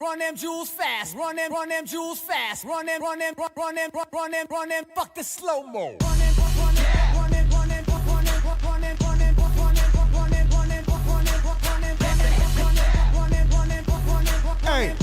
Run them jewels fast, run them jewels fast, run them, fuck the slow-mo. Hey.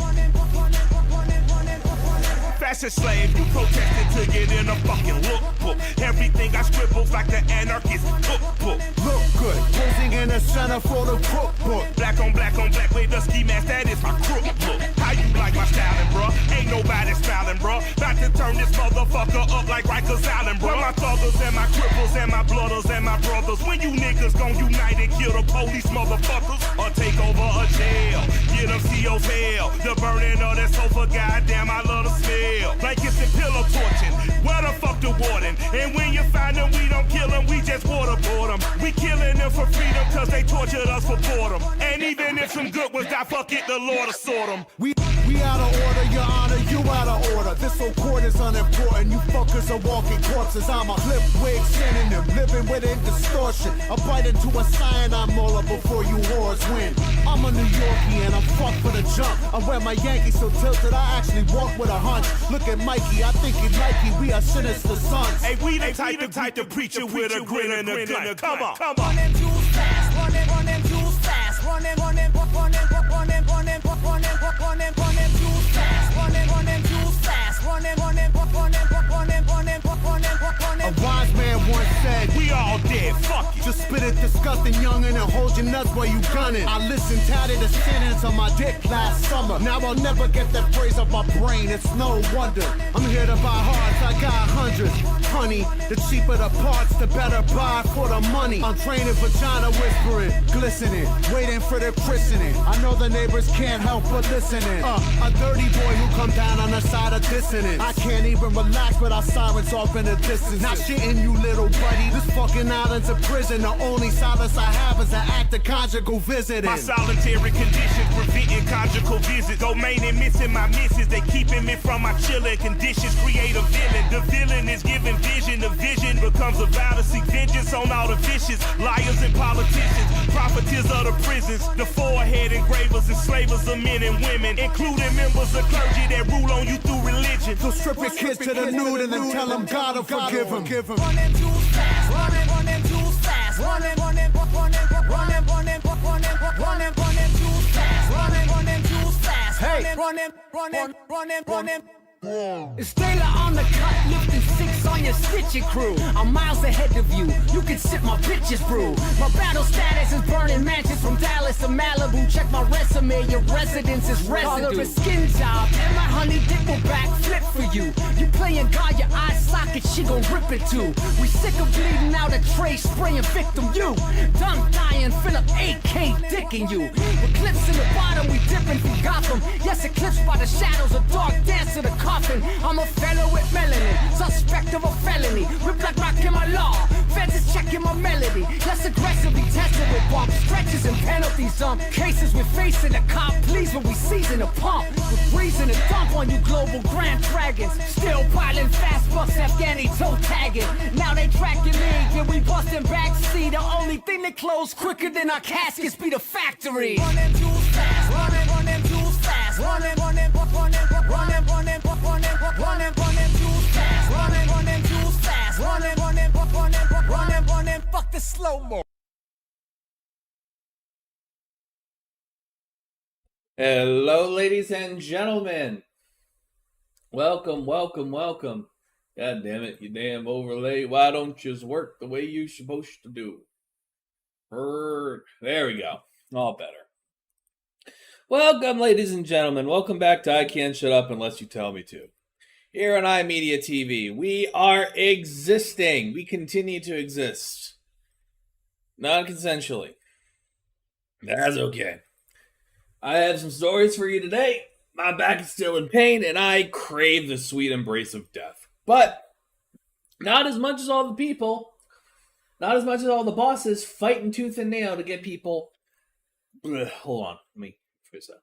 Fashion slave, you protested to get in a fucking lookbook. Everything I scribbles like the anarchist cookbook. Look good, posing in the center for the cookbook. Black on black with the ski mask, that is my crook look. How you like my styling, bruh? Ain't nobody smiling, bruh. About to turn this motherfucker up like Rikers Island, bruh. My thuggers and my cripples and my blooders and my brothers. When you niggas gon' unite and kill the police motherfuckers, or take over a jail, get them CO's hell. The burning of that sofa, goddamn, I love the smell. Blankets and pillow torching, where the fuck the warden? And when you find them, we don't kill them, we just waterboard them. We killing them for freedom, cause they tortured us for boredom. And even if some good ones die, fuck it, the Lord will sort them. We out of order, your honor, you out of order. This whole court is unimportant, you fuckers are walking corpses. I'm a flip wig synonym, living within distortion. I bite into a cyanide molar before you whores win. I'm a New Yorkie and I'm fucked for the jump. I wear my Yankees so tilted, I actually walk with a hunch. Look at Mikey, I think he like you, we are sinister sons. Hey, we the type to preach it with a grin and a gun. Come on. Run them jewels fast, run them jewels fast, run them jewels fast, run them jewels fast, A wise man once said, we all dead, fuck it. Just spit it disgusting youngin' and hold your nuts while you gunning. I listened tatted the sentence on my dick last summer. Now I'll never get that phrase off my brain, it's no wonder. I'm here to buy hearts, I got hundreds. Honey, the cheaper the parts, the better buy for the money. I'm training vagina whispering, glistening, waiting for the christening. I know the neighbors can't help but listening. A dirty boy who come down on the side of dissonance. I can't even relax without sirens off in the distance. Not shitting you, little buddy. This fucking island's a prison. The only solace I have is an act of conjugal visiting. My solitary conditions preventing conjugal visits. Domain and missing my misses. They keeping me from my chilling conditions. Create a villain. The villain is giving vision. The vision becomes a vow to seek vengeance on all the vicious liars and politicians. Profiteers of the prisons. The forehead engravers, enslavers of men and women, including members of clergy that rule on you through religion. So strip your kids to the nude and then tell them God will forgive them. Run them jewels fast, run them jewels fast, run them jewels fast, run them jewels fast, hey, run them. It's Taylor on the cut, lifting 6 on your stitching crew. I'm miles ahead of you, you can sip my bitches brew. My battle status is burning mansions from Dallas to Malibu. Check my resume, your residence is residue. Call her a skin job, and my honey dick will backflip for you. You playing God, your eye socket, she gon' rip it too. We sick of bleeding out a tray, spraying victim you. Done dying, fill up AK dicking you. Eclipse in the bottom, we dipping from Gotham. Yes, eclipsed by the shadows, a dark dance to the coffin. I'm a fellow with melanin, suspect of a felony. Rip like rock in my law, feds is checking my melody. Less aggressively tested with bump stretches and penalties. Some cases we're facing a cop, please, when we season a pump. With reason to dump on you global grand dragons. Still piling fast bucks, Afghani toe tagging. Now they tracking me, yeah, we busting backseat. The only thing that close quicker than our caskets be the factory. Run them jewels fast, run them jewels fast, run them jewels fast, run them jewels fast, run them, fuck the slow-mo. Hello, ladies and gentlemen. Welcome. God damn it, you damn overlay. Why don't you just work the way you're supposed to do? There we go. All better. Welcome, ladies and gentlemen. Welcome back to I Can't Shut Up Unless You Tell Me To. Here on HIMediaTV, we are existing. We continue to exist. Non-consensually. That's okay. I have some stories for you today. My back is still in pain, and I crave the sweet embrace of death. But not as much as all the people, not as much as all the bosses fighting tooth and nail to get people... Hold on, let me fix that.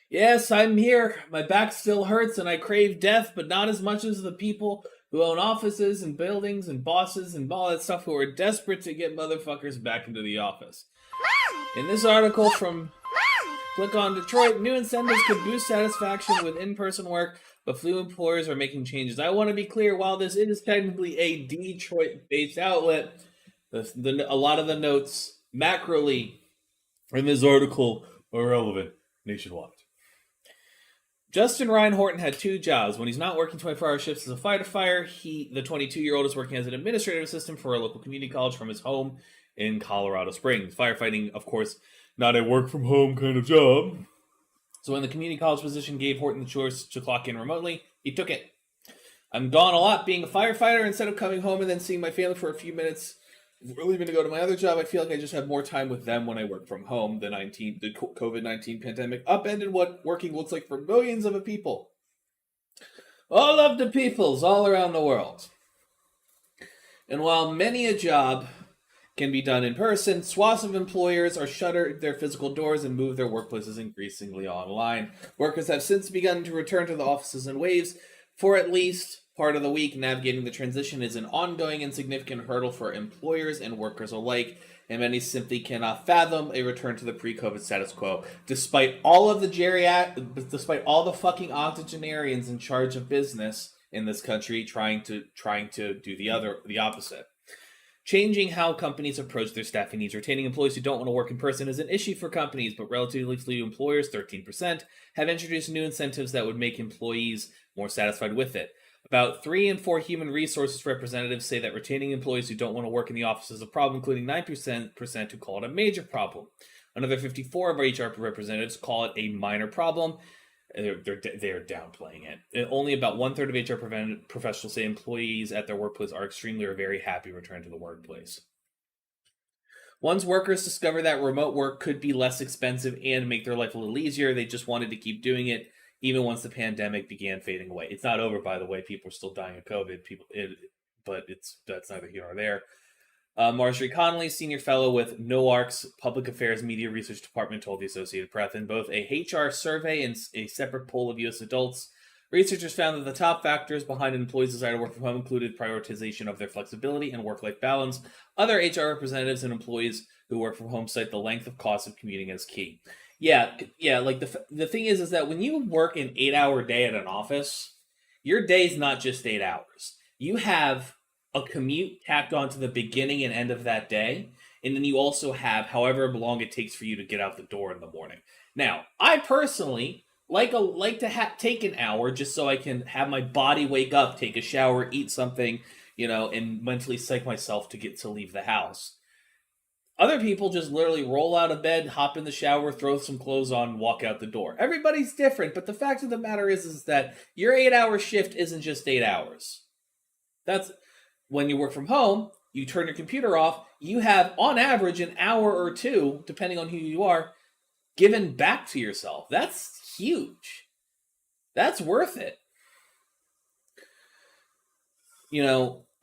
Yes, I'm here. My back still hurts and I crave death, but not as much as the people who own offices and buildings and bosses and all that stuff who are desperate to get motherfuckers back into the office. In this article from Click on Detroit. New incentives could boost satisfaction with in-person work, but few employers are making changes. I want to be clear, while this is technically a Detroit-based outlet, a lot of the notes macroly in this article are relevant nationwide. Justin Ryan Horton had 2 jobs. When he's not working 24-hour shifts as a firefighter, the 22-year-old is working as an administrative assistant for a local community college from his home in Colorado Springs. Firefighting, of course, not a work-from-home kind of job. So when the community college position gave Horton the choice to clock in remotely, he took it. I'm gone a lot being a firefighter. Instead of coming home and then seeing my family for a few minutes, leaving to go to my other job, I feel like I just have more time with them when I work from home. The COVID-19 pandemic upended what working looks like for millions of people. All of the peoples all around the world. And while many a job can be done in person, swaths of employers are shuttered their physical doors and move their workplaces increasingly online. Workers have since begun to return to the offices in waves for at least part of the week. Navigating the transition is an ongoing and significant hurdle for employers and workers alike, and many simply cannot fathom a return to the pre-COVID status quo. Despite all of despite all the fucking octogenarians in charge of business in this country trying to do the opposite. Changing how companies approach their staffing needs. Retaining employees who don't want to work in person is an issue for companies, but relatively few employers, 13%, have introduced new incentives that would make employees more satisfied with it. About 3 in 4 human resources representatives say that retaining employees who don't want to work in the office is a problem, including 9% who call it a major problem. Another 54 of our HR representatives call it a minor problem. They're downplaying it. Only about 1/3 of HR professionals say employees at their workplace are extremely or very happy returning to the workplace. Once workers discover that remote work could be less expensive and make their life a little easier, they just wanted to keep doing it, even once the pandemic began fading away. It's not over, by the way. People are still dying of COVID. But that's neither here nor there. Marjorie Connolly, senior fellow with NOARC's Public Affairs Media Research Department, told the Associated Press in both a HR survey and a separate poll of U.S. adults, researchers found that the top factors behind an employee's desire to work from home included prioritization of their flexibility and work-life balance. Other HR representatives and employees who work from home cite the length of cost of commuting as key. Yeah. Like the thing is that when you work an 8-hour day at an office, your day's not just 8 hours. You have a commute tacked on to the beginning and end of that day, and then you also have however long it takes for you to get out the door in the morning. Now, I personally like to take an hour just so I can have my body wake up, take a shower, eat something, and mentally psych myself to leave the house. Other people just literally roll out of bed, hop in the shower, throw some clothes on, walk out the door. Everybody's different, but the fact of the matter is that your 8-hour shift isn't just 8 hours. That's when you work from home, you turn your computer off, you have, on average, an hour or 2, depending on who you are, given back to yourself. That's huge. That's worth it.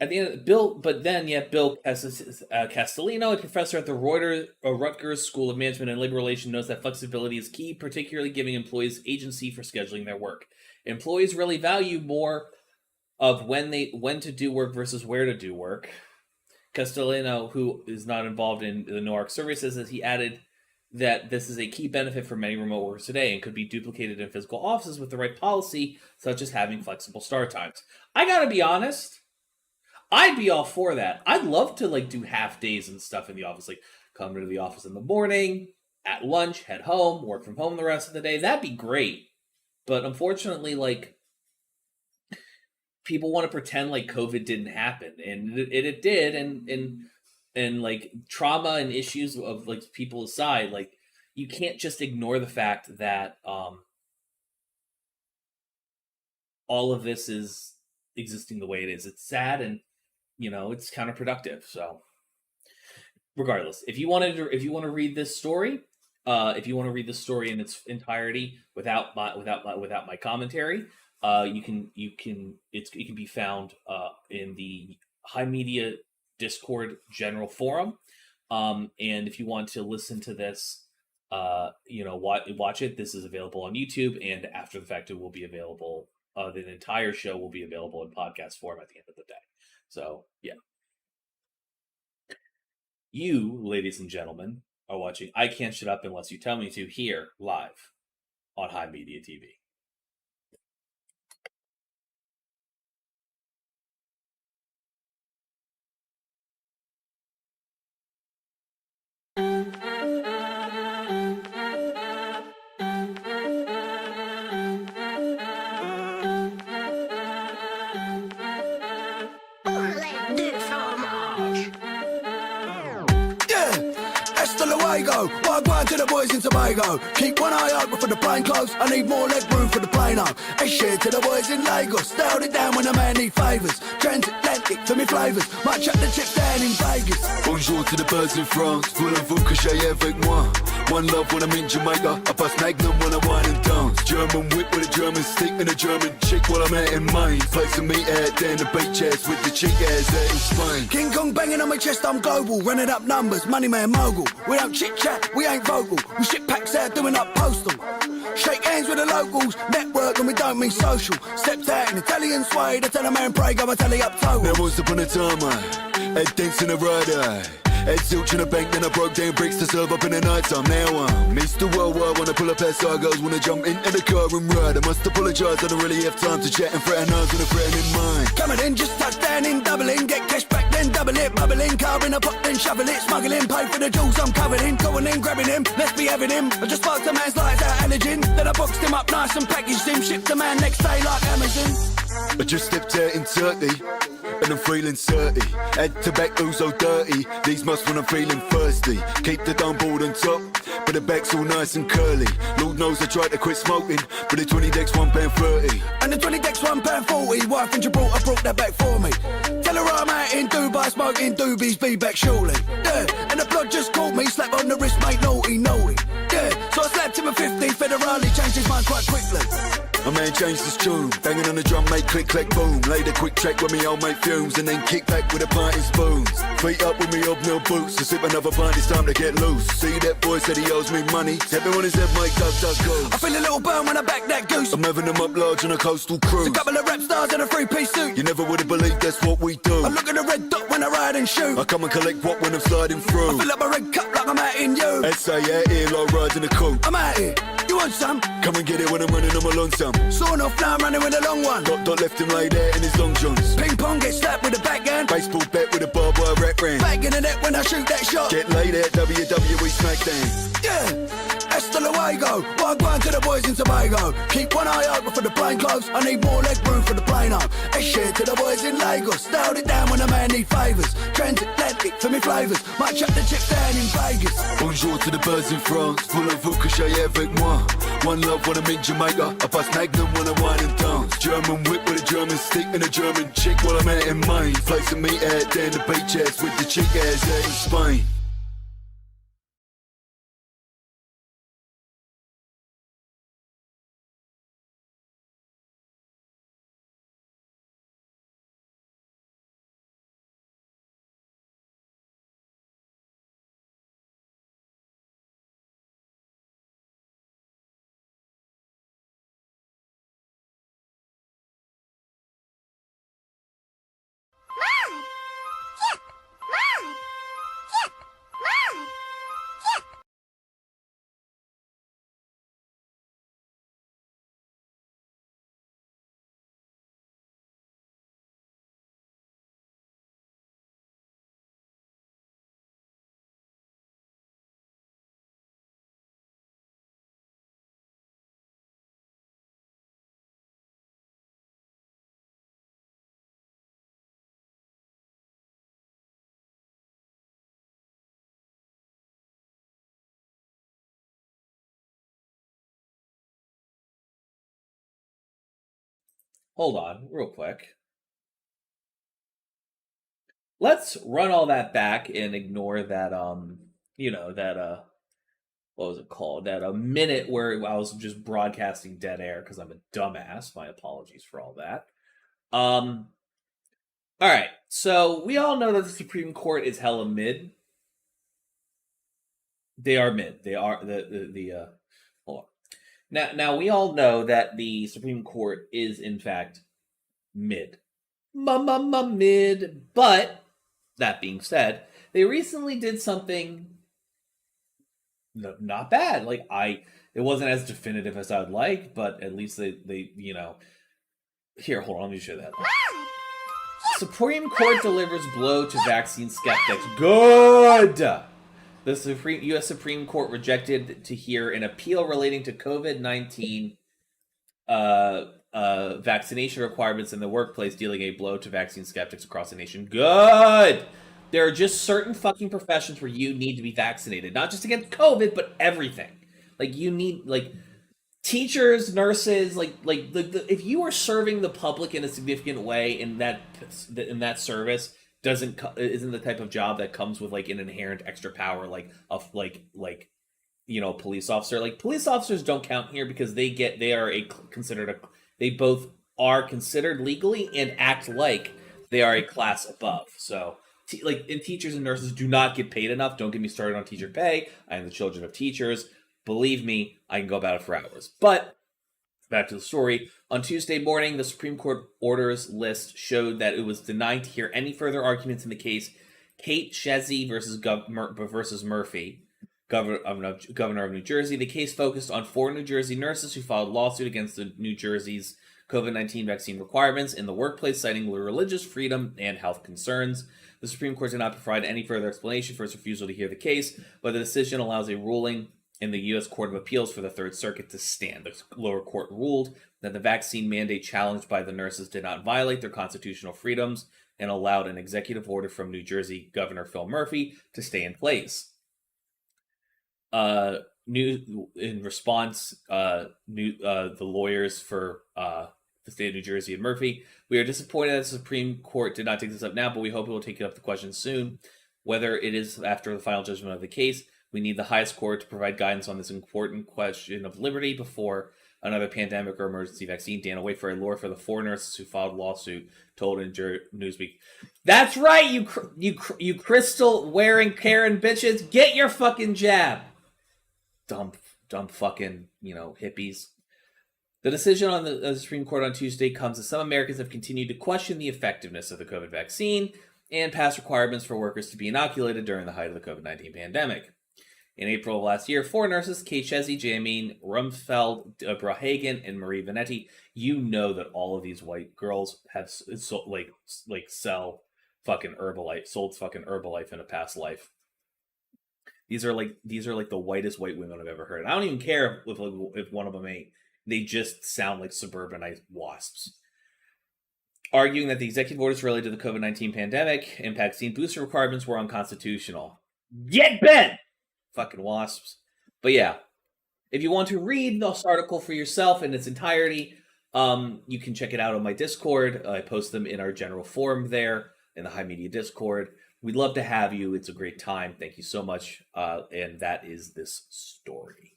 At the end, Bill Castellino, a professor at the Rutgers School of Management and Labor Relations, knows that flexibility is key, particularly giving employees agency for scheduling their work. Employees really value more of when to do work versus where to do work. Castellino, who is not involved in the NOARC survey, says that he added that this is a key benefit for many remote workers today and could be duplicated in physical offices with the right policy, such as having flexible start times. I gotta be honest, I'd be all for that. I'd love to do half days and stuff in the office, like come into the office in the morning, at lunch, head home, work from home the rest of the day. That'd be great. But unfortunately, people want to pretend like COVID didn't happen, and it did, and trauma and issues of people aside, you can't just ignore the fact that all of this is existing the way it is. It's sad, and it's counterproductive. So, regardless, if you want to read this story, in its entirety without my commentary, it can be found in the HIMedia Discord general forum. And if you want to listen to this, watch it. This is available on YouTube, and after the fact, it will be available. The entire show will be available in podcast form at the end of the day. So, yeah. You, ladies and gentlemen, are watching I Can't Shut Up Unless You Tell Me to here live on HIMediaTV. Luego, what I to the boys in Tobago. Keep one eye open for the plane close. I need more leg room for the plane home. A share to the boys in Lagos. Styled it down when a man need favours. Transatlantic for me flavours. Might chuck the chips down in Vegas. Bonjour to the birds in France. Voulez-vous coucher avec moi? One love when I'm in Jamaica. I bust Magnum when I wine and dance. German whip with a German stick and a German chick while I'm out in Maine. Play some meat out there in the beach ass with the cheek ass out in Spain. King Kong banging on my chest, I'm global. Running up numbers, money man mogul. We don't chit chat, we ain't vocal. We ship packs out doing up postal. Shake hands with the locals, network and we don't mean social. Stepped out in Italian suede, I tell a man pray, go and tally up total. There once upon a time I had dents in a rider. Had zilch in a bank, then I broke down bricks to serve up in the night time. Now I'm Mr. Worldwide, wanna pull up past our girls, wanna jump into the car and ride. I must apologise, I don't really have time to chat and fraternize with a friend in mind. Coming in, just touchdown in, doubling, get cash back, then double it, bubbling, car in a pot, then shovel it, smuggling, pay for the jewels I'm covered in, going in, grabbing him, let's be having him. I just sparked a man's lights out allergen, then I boxed him up nice and packaged him, shipped the man next day like Amazon. I just stepped out in Turkey, and I'm feeling 30. Had tobacco so dirty, these must when I'm feeling thirsty. Keep the dumb board on top, but the back's all nice and curly. Lord knows I tried to quit smoking, but the 20 decks £1.30. And the 20 decks £1.40, wife in Gibraltar brought that back for me. Tell her I'm out in Dubai smoking doobies, be back shortly. Yeah, and the blood just caught me, slap on the wrist, mate, naughty, naughty. Yeah, so I slapped him a 50, federally changed his mind quite quickly. A man changed his tune, banging on the drum, make click, clack, boom. Laid a quick track with me old mate fumes, and then kick back with a pint and spoons. Feet up with me hobnail boots, to sip another pint, it's time to get loose. See that boy said he owes me money, everyone is head, mate, duck, goes. I feel a little burn when I back that goose. I'm having them up large on a coastal cruise. A couple of rap stars in a three-piece suit. You never would have believed that's what we do. I look at the red dot when I ride and shoot. I come and collect what when I'm sliding through. I fill up my red cup like I'm out in you. I'd say out here like riding a coupe. I'm out here, you want some? Come and get it when I'm running on my lonesome. Sawn off, now I'm running with a long one. Dot left him laid out in his long johns. Ping pong, get slapped with a backhand. Baseball bet with a barbed wire rat ran. Back in the net when I shoot that shot. Get laid at WWE SmackDown. Yeah, hasta luego. Wagwan to the boys in Tobago. Keep one eye open for the plane close. I need more leg room for the plane home. A share to the boys in Lagos. Styled it down when a man need favours. Transatlantic for me flavours. Might chuck the chips down in Vegas. Bonjour to the birds in France. Voulez-vous coucher avec moi? One love when I'm in Jamaica. I bust Magnum when I wine and dance. German whip with a German stick and a German chick while I'm out in Maine. Play some meat out there in the beach ass with the cheek ass out in Spain. Hold on, real quick. Let's run all that back and ignore that, what was it called? That a minute where I was just broadcasting dead air because I'm a dumbass. My apologies for all that. All right, so we all know that the Supreme Court is hella mid. They are mid. They are hold on. Now we all know that the Supreme Court is in fact mid. Mid. But that being said, they recently did something not bad. Like it wasn't as definitive as I would like, but at least they here, hold on, let me show that. Supreme Court delivers blow to vaccine skeptics. Good. The U.S. Supreme Court rejected to hear an appeal relating to COVID-19 vaccination requirements in the workplace, dealing a blow to vaccine skeptics across the nation. Good. There are just certain fucking professions where you need to be vaccinated, not just against COVID, but everything. Like you need teachers, nurses, if you are serving the public in a significant way in that service, isn't the type of job that comes with an inherent extra power, police officer. Like police officers don't count here because they both are considered legally and act like they are a class above. So and teachers and nurses do not get paid enough. Don't get me started on teacher pay. I am the children of teachers. Believe me, I can go about it for hours. But back to the story. On Tuesday morning, the Supreme Court orders list showed that it was denied to hear any further arguments in the case Kate Shezzy versus Murphy, governor of New Jersey. The case focused on 4 New Jersey nurses who filed lawsuit against the New Jersey's COVID-19 vaccine requirements in the workplace, citing religious freedom and health concerns. The Supreme Court did not provide any further explanation for its refusal to hear the case, but the decision allows a ruling in the U.S. Court of Appeals for the Third Circuit to stand. The lower court ruled that the vaccine mandate challenged by the nurses did not violate their constitutional freedoms and allowed an executive order from New Jersey Governor Phil Murphy to stay in place. In response, the lawyers for the state of New Jersey and Murphy, we are disappointed that the Supreme Court did not take this up now, but we hope it will take up the question soon. Whether it is after the final judgment of the case, we need the highest court to provide guidance on this important question of liberty before another pandemic or emergency vaccine. Dana Wafer, a lawyer for the 4 nurses who filed lawsuit, told in Newsweek. That's right, you crystal wearing Karen bitches, get your fucking jab. Dumb fucking hippies. The decision on the Supreme Court on Tuesday comes as some Americans have continued to question the effectiveness of the COVID vaccine and past requirements for workers to be inoculated during the height of the COVID-19 pandemic. In April of last year, 4 nurses, Kate Shezzy, Jameen Rumfeld, Deborah Hagen, and Marie Vanetti, that all of these white girls have sold fucking Herbalife in a past life. These are the whitest white women I've ever heard. I don't even care if one of them ain't. They just sound like suburbanized wasps. Arguing that the executive orders related to the COVID-19 pandemic and vaccine booster requirements were unconstitutional. Get bent! Fucking wasps. But yeah, if you want to read this article for yourself in its entirety, you can check it out on my Discord. I post them in our general forum there in the High Media Discord. We'd love to have you. It's a great time. Thank you so much. And that is this story.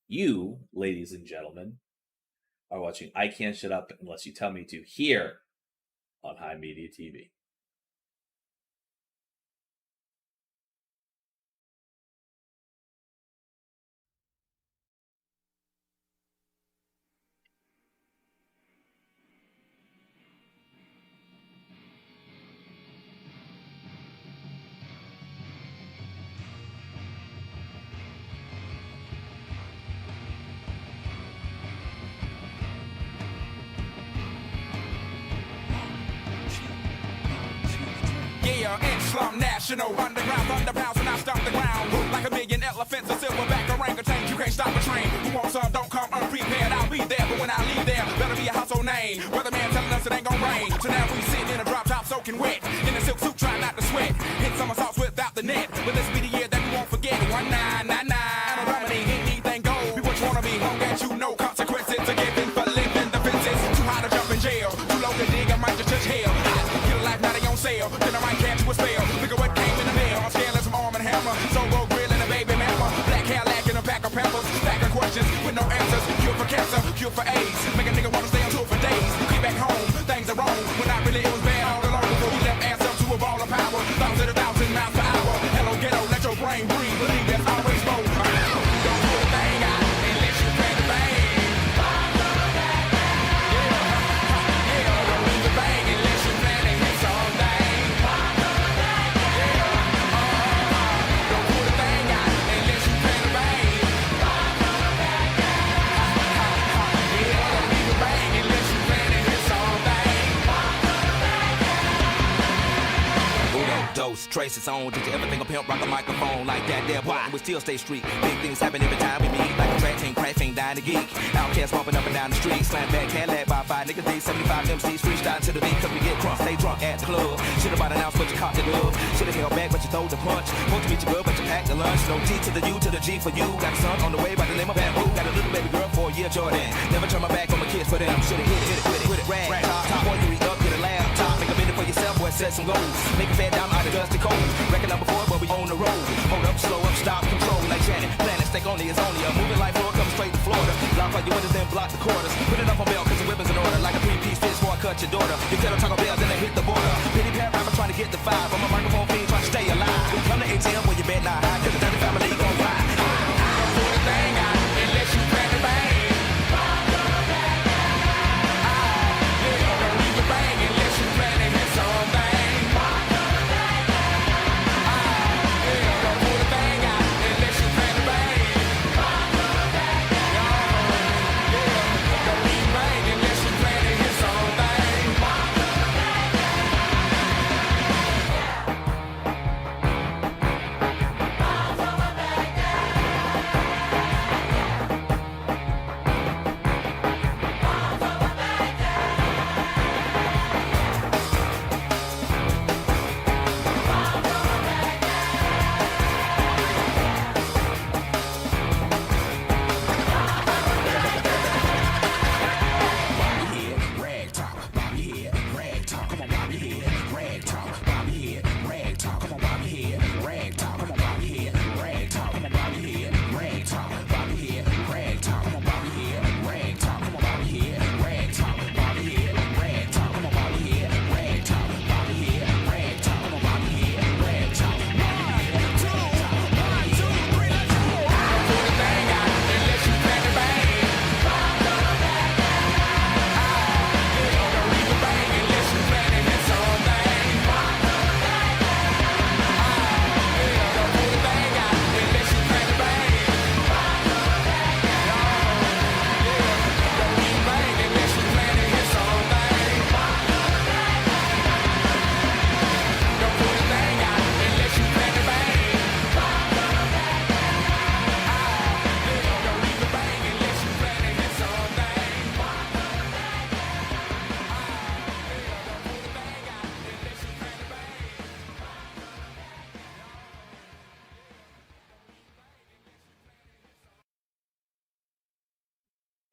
You, ladies and gentlemen, are watching I Can't Shut Up Unless You Tell Me to here on HIMediaTV. Islam national, underground thunderbounds when I stomp the ground. Like a million elephants, a silverback orangutan, you can't stop a train. Who wants some, don't come unprepared, I'll be there. But when I leave there, better be a household name. Weatherman telling us it ain't gon' rain. So now we sitting in a drop top soaking wet. In a silk suit, trying not to sweat. Hit somersaults without the net. But this be the year that we won't forget. 1999, I don't dominate anything gold. Be what you wanna be, long as you know consequences are given for living the fences. Too high to jump in jail, too low to dig, I might just touch hell. Get a life, now they on sale, then I might catch you a spell. Look at what came in the mail, I'm scaling some arm and hammer. Solo grill and a baby mama. Black hair lacking a pack of peppers. Stack of questions with no answers. Cure for cancer, cure for AIDS. Make a nigga wanna stay on tour for days. Get back home, things are wrong. When I really it was bad all along. Before we left ass up to a ball of power. 1,000 miles per hour. Hello ghetto, let your brain breathe. Believe there's always more. Don't do a thing out unless you plan the thing. Unless you trace its own. Did you ever think a pimp rock a microphone like that there boy? And we still stay street. Big things happen every time we meet. Like a track team, crash ain't dying to geek. Outcast bumping up and down the street. Slam back, Cadillac by 5 niggas. These 75 MCs freestyle to the beat. Cause we get crunk, stay drunk at the club. Should've bought an ounce, but you caught the dub. Should've held back, but you throw the punch. Supposed to meet you good, but you packed the lunch. No T to the U to the G for you. Got a son on the way by the name of Bamboo. Got a little baby girl for a year, Jordan. Never turn my back on my kids for them. Should've hit it, with it, rag. Top boy, you eat up, get a laptop. Make a minute for yourself, boy, set some goals. Make a fat down out of dusty cold. Record number 4, but we on the road. Hold up, slow up, stop, control. Like Janet, planet, stake only is only a moving life floor, come straight to Florida. Lock all your windows, then block the quarters. Put it up on bail, cause the weapons in order. Like a 3-piece fish before I cut your daughter. You tell them Taco Bells, then they hit the border. Pity pat rapper trying to get the 5. I'm a microphone fiend trying to stay alive. We come to ATM where you bet not high, cause the dirty family gon' ride. Don't pull the thing out unless you plan to bang. Don't leave the bang unless you plan to hit something. Don't pull the thing out unless you plan to bang. Don't leave the bang unless you plan to hit something.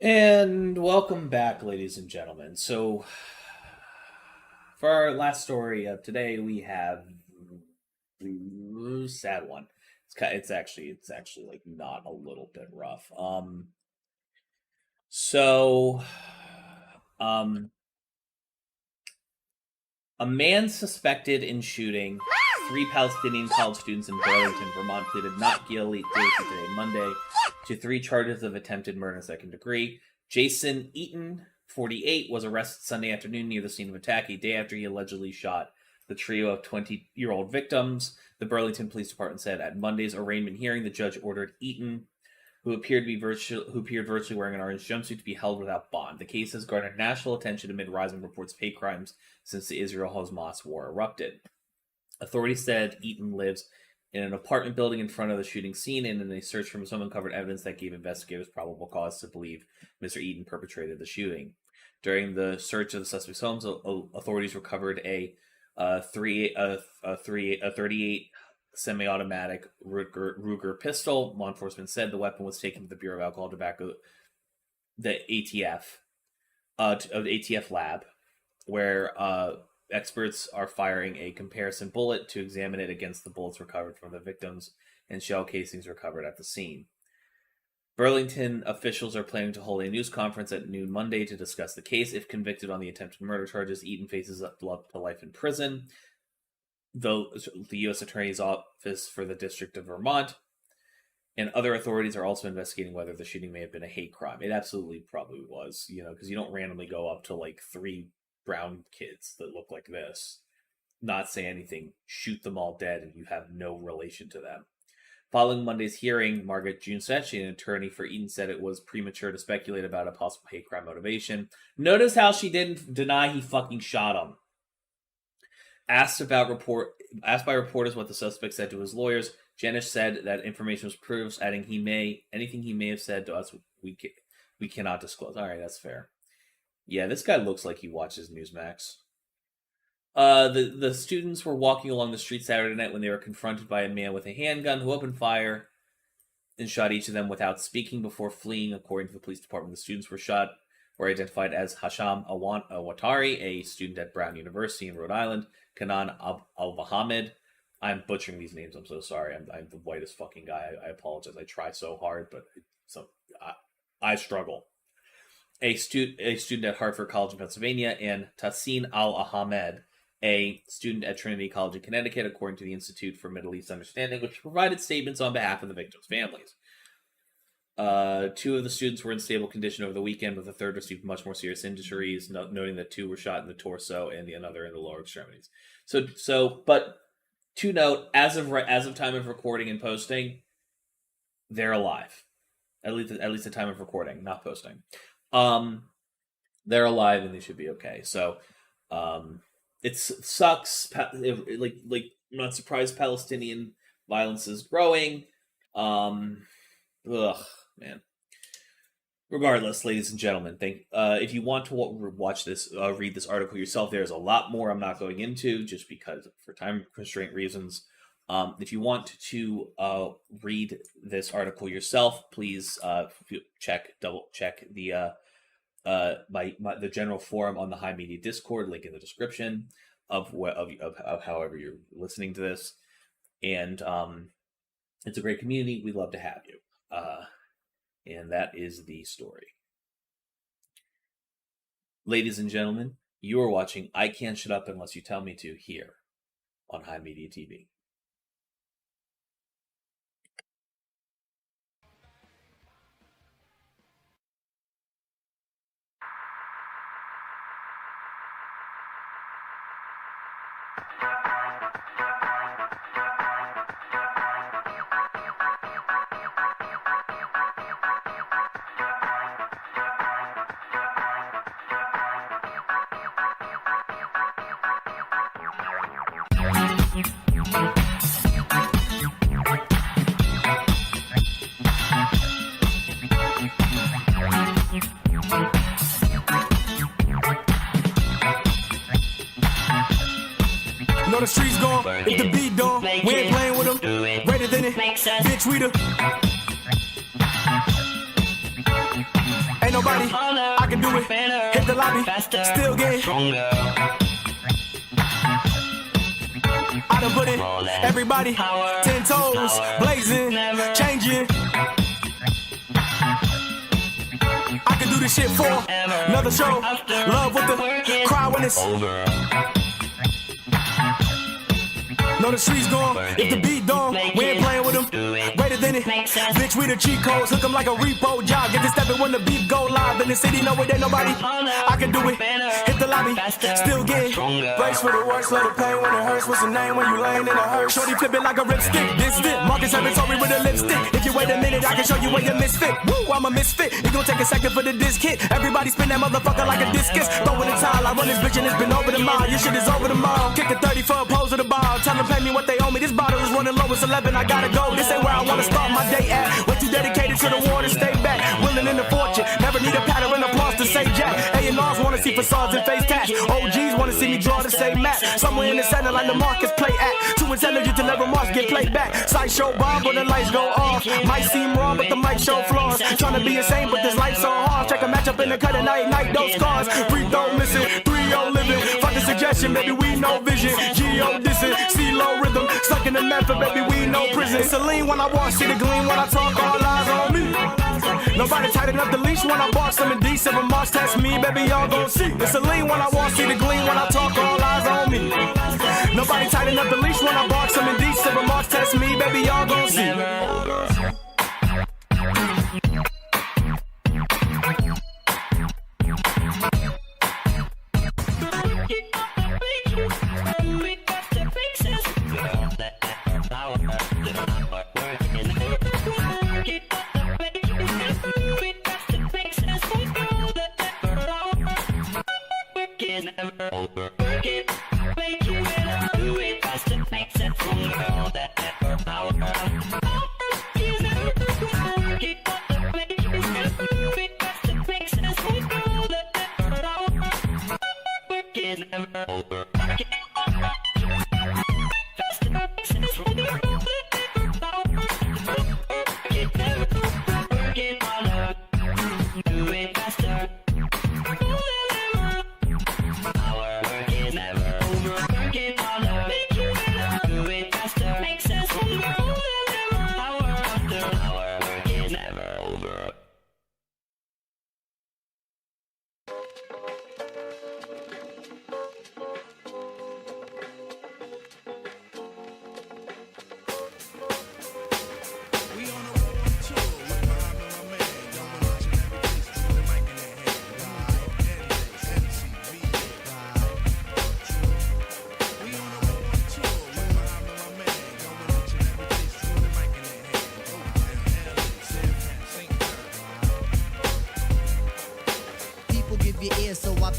And welcome back, ladies and gentlemen. So, for our last story of today, we have a sad one. It's actually like not a little bit rough. A man suspected in shooting 3 Palestinian college students in Burlington, Vermont, pleaded not guilty today, Monday, to 3 charges of attempted murder in second degree. Jason Eaton, 48, was arrested Sunday afternoon near the scene of attack, a day after he allegedly shot the trio of 20-year-old victims. The Burlington Police Department said at Monday's arraignment hearing, the judge ordered Eaton, who appeared virtually wearing an orange jumpsuit, to be held without bond. The case has garnered national attention amid rising reports of hate crimes since the Israel-Hamas war erupted. Authorities said Eaton lives in an apartment building in front of the shooting scene, and in a search for some uncovered evidence that gave investigators probable cause to believe Mr. Eaton perpetrated the shooting. During the search of the suspect's homes, authorities recovered a 38 semi-automatic Ruger pistol. Law enforcement said the weapon was taken to the Bureau of Alcohol and Tobacco, the ATF lab, where experts are firing a comparison bullet to examine it against the bullets recovered from the victims and shell casings recovered at the scene. Burlington officials are planning to hold a news conference at noon Monday to discuss the case. If convicted on the attempted murder charges, Eaton faces up to life in prison. The U.S. Attorney's Office for the District of Vermont and other authorities are also investigating whether the shooting may have been a hate crime. It absolutely probably was, because you don't randomly go up to like 3 brown kids that look like this, not say anything, shoot them all dead, and you have no relation to them. Following Monday's hearing, Margaret June Setchy, an attorney for Eaton, said it was premature to speculate about a possible hate crime motivation. Notice how she didn't deny he fucking shot him. Asked by reporters what the suspect said to his lawyers, Janish said that information was proofs, adding anything he may have said to us, we cannot disclose. All right, that's fair. Yeah, this guy looks like he watches Newsmax. The students were walking along the street Saturday night when they were confronted by a man with a handgun who opened fire and shot each of them without speaking before fleeing. According to the police department, the students were identified as Hasham Awatari, a student at Brown University in Rhode Island, Kanan Al-Bahamed. I'm butchering these names. I'm so sorry. I'm the whitest fucking guy. I apologize. I try so hard, but I struggle. A student at Hartford College in Pennsylvania, and Tassin Al-Ahmed, a student at Trinity College in Connecticut, according to the Institute for Middle East Understanding, which provided statements on behalf of the victims' families. 2 of the students were in stable condition over the weekend, but the third received much more serious injuries, noting that 2 were shot in the torso and another in the lower extremities. But to note, as of time of recording and posting, they're alive. At least the time of recording, not posting. They're alive and they should be okay. So, it sucks. Like I'm not surprised Palestinian violence is growing. Man. Regardless, ladies and gentlemen, if you want to watch this, read this article yourself, there's a lot more I'm not going into just because for time constraint reasons. If you want to read this article yourself, please double check the the general forum on the High Media Discord, link in the description of however you're listening to this, and it's a great community. We'd love to have you. And that is the story. Ladies and gentlemen, you are watching I Can't Shut Up Unless You Tell Me To here on HIMediaTV. Know the streets gone, if the beat done, we ain't playing with them. Greater than it, bitch, we the. Ain't nobody, I can do it. Hit the lobby, still getting stronger. I done put it, everybody, 10 toes, blazing, changing. I can do this shit for another show. Love with the cry when it's over. Know the streets gone, if the beat done, we ain't playing with them. Greater than it, bitch, we the cheat codes. Hook them like a repo job. Get this stepping when the beat go live. In the city, no it ain't nobody. I can do it, hit the lobby, still getting brace for the worst, let the pain when it hurts. What's the name when you laying in a hearse? Shorty flip it like a ripstick, this dip. Marcus Hermantory with a lipstick. If you wait a minute, I can show you where you misfit. Woo, I'm a misfit. It gon' take a second for the disc hit. Everybody spin that motherfucker like a discus. Throw in the towel, I run this bitch and it's been over the mile. Your shit is over the mile. Kick a 30 for a pose of the ball. Tell them pay me what they owe me. This bottle is running low, it's 11, I gotta go. This ain't where I wanna start my day at. Way too dedicated to the war to stay back. Willing in the fortune, never need a pattern applause to say jack. A&Rs wanna see facades and face tats. OGs wanna see me draw the same map. Somewhere in the center like the Marcus play at. Too intelligent to let remarks get played back. Sideshow bomb when the lights go off. Might seem wrong, but the mic show flaws. Tryna be insane, but this life's so hard. Check a matchup in the cut and I ignite those scars. Free throw missing, 3-0 living. Fuck the suggestion, baby, we no vision. G.O. dissing, C-low rhythm. Stuck in the method, baby, we no prison. It's a lean when I walk, see the gleam when I talk, all eyes on me. Nobody tighten up the leash when I bark, some indecent remarks test me, baby, y'all gon' see. It's a lean when I walk, see the gleam when I talk, all eyes on me. Nobody tighten up the leash when I bark, some indecent remarks test me, baby, y'all gon' see.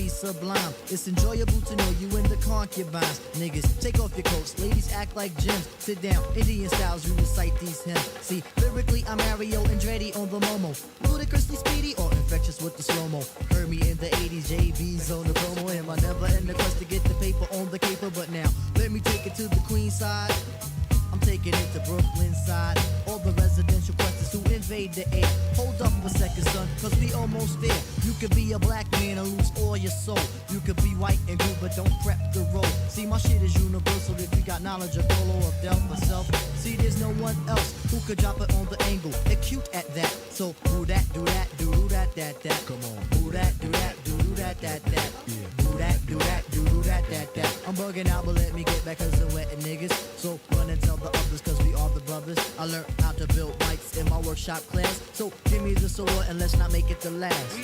Sublime. It's enjoyable to know you in the concubines. Niggas, take off your coats. Ladies act like gems. Sit down, Indian styles, you recite these hymns. See, lyrically, I'm Mario Andretti on the Momo. Ludicrously speedy or infectious with the slow-mo. Heard me in the 80s, JB's on the promo. Am I never in the quest to get the paper on the caper? But now, let me take it to the Queen side. I'm taking it to Brooklyn side. All the residential questions who invade the air. Hold up a second, son, cause we almost there. You could be a black man and lose all your soul. You could be white and good, but don't prep the road. See, my shit is universal if you got knowledge of Dolo or Del myself. See, there's no one else who could drop it on the angle. Acute at that. So, do that, do that, do that, that. Come on. Do that, do that, do that, that. Yeah. Do that, do that, do that, that. I'm bugging out, but let me get back cause I'm wetting niggas. So, run and tell the others cause we are the brothers. I learned how to build mics in my workshop class. So, give me the sword and let's not make it the last.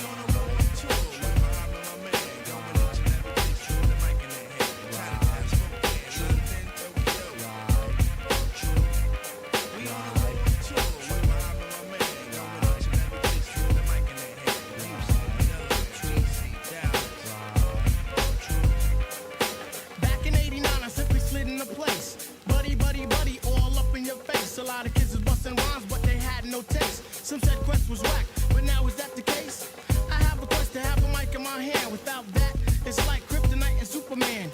A lot of kids was busting rhymes, but they had no taste. Some said Quest was whack, but now is that the case? I have a quest to have a mic in my hand. Without that, it's like Kryptonite and Superman.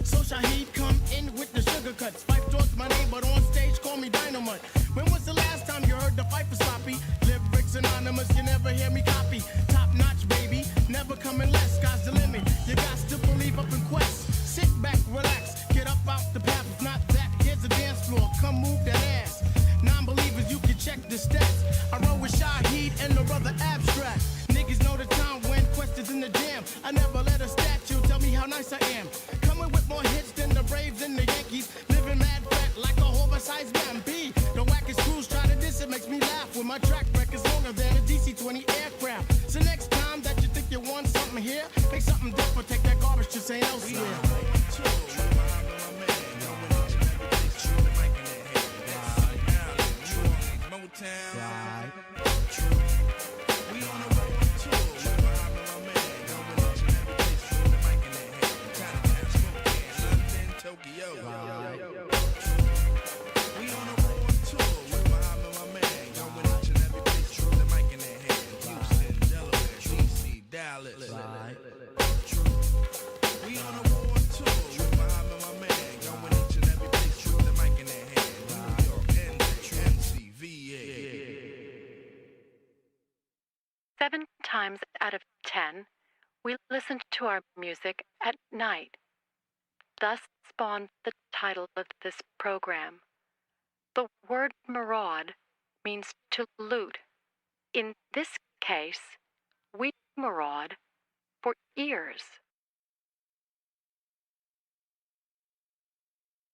So Shaheed come in with the sugar cuts. Fife towards my name, but on stage call me Dynamite. When was the last time you heard the fight for sloppy? Lyrics anonymous, you never hear me copy. Top notch, baby, never coming less. Sky's the limit, you got to believe up in Quest. Sit back, relax, get up out the path. If not that, here's the dance floor, come move that ass. Non-believers, you can check the stats. I roll with Shaheed and the brother Abstract. Niggas know the time when Quest is in the jam. I never let a statue tell me how nice I am. Coming with more hits than the Braves and the Yankees. Living mad fat like a oversized Bambi. The wackest crews try to diss it, makes me laugh. When my track record's longer than a DC-20 aircraft. So next time that you think you want something here, make something different, take that garbage to St. Elsewhere. Motown. Right. We on the road tour. With Muhammad, my man. Going each and every place. With the mic in their hand. Chinatown, Spokane, London, Tokyo. Right. We on the road tour. With Muhammad, my man. Going each and every place. With the mic in their hand. Houston, Delaware, DC, Dallas. Right. We on the road tour. With Muhammad, my man. Going each and every place. With the mic in their hand. New York, NC, VA. 7 times out of 10, we listened to our music at night. Thus spawned the title of this program. The word maraud means to loot. In this case, we maraud for ears.